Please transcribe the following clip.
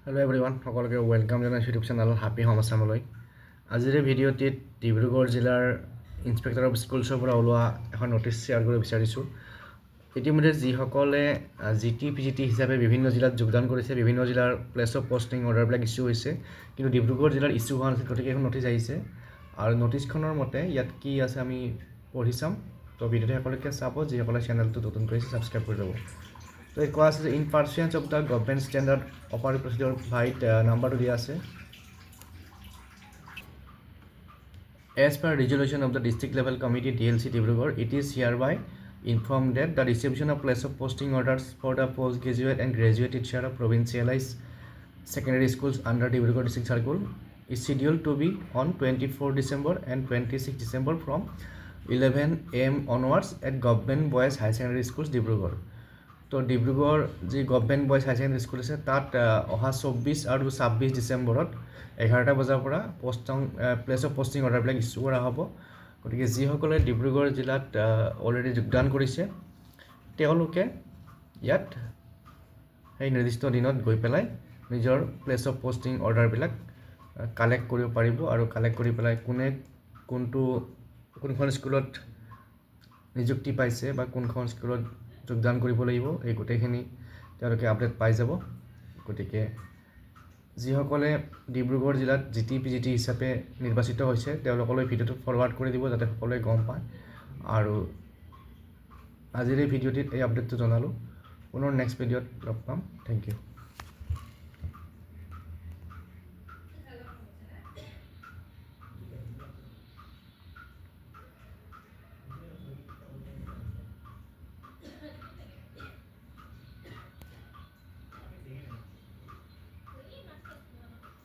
Hello' everyone, সকলোকে welcome জনাইছোঁ YouTube channel happy home আছামলৈ। আজিৰ এই ভিডিঅ'টিত ডিব্ৰুগড় জিলাৰ ইনস্পেক্টৰ অফ স্কুলছৰ পৰা ওলোৱা এখন নটিছ শ্বেয়াৰ কৰিব বিচাৰিছোঁ। ইতিমধ্যে যিসকলে GT/PGT হিচাপে বিভিন্ন জিলাত যোগদান কৰিছে, বিভিন্ন জিলাৰ প্লেচ অফ পষ্টিং অৰ্ডাৰবিলাক ইছ্যু হৈছে, কিন্তু ডিব্ৰুগড় জিলাৰ ইছ্যু হোৱা নাছিল। গতিকে এখন নটিছ আহিছে আৰু নটিছখনৰ মতে ইয়াত কি আছে আমি পঢ়ি চাম। তো ভিডিঅ'টো সকলোকে চাব, যিসকলে চেনেলটো নতুন কৰিছে ছাবস্ক্ৰাইব কৰি ল'ব। তো কোৱা আছে যে in pursuance of the government standard operating procedure ভাইট নাম্বাৰটো দিয়া আছে। As per resolution of the district level committee DLC Dibrugarh, it is hereby informed that the distribution of place of posting orders for the postgraduate and graduate teacher of provincialized secondary schools under Dibrugarh district circle is scheduled to be on 24 December and 26 December from 11 AM onwards at Government Boys High Secondary Schools Dibrugarh. তো ডিব্ৰুগড় যি government boys হাই secondary school আছে তাত অহা 24 আৰু 26 ডিচেম্বৰত 11টা বজাৰ পৰা place of posting অৰ্ডাৰবিলাক issue কৰা হ'ব। গতিকে যিসকলে ডিব্ৰুগড় জিলাত অলৰেডি যোগদান কৰিছে তেওঁলোকে ইয়াত সেই নিৰ্দিষ্ট দিনত গৈ পেলাই নিজৰ প্লেচ অফ পষ্টিং অৰ্ডাৰবিলাক কালেক্ট কৰিব পাৰিব আৰু কালেক্ট কৰি পেলাই কোনখন স্কুলত নিযুক্তি পাইছে বা কোনখন স্কুলত যোগদান কৰিব লাগিব এই গোটেইখিনি তেওঁলোকে আপডেট পাই যাব। গতিকে যিসকলে ডিব্ৰুগড় জিলাত GT/PGT হিচাপে নিৰ্বাচিত হৈছে তেওঁলোকলৈ ভিডিঅ'টো ফৰৱাৰ্ড কৰি দিব, যাতে সকলোৱে গম পায়। আৰু আজিৰ এই ভিডিঅ'টিত এই আপডেটটো জনালোঁ। পুনৰ নেক্সট ভিডিঅ'ত লগ পাম। Thank U.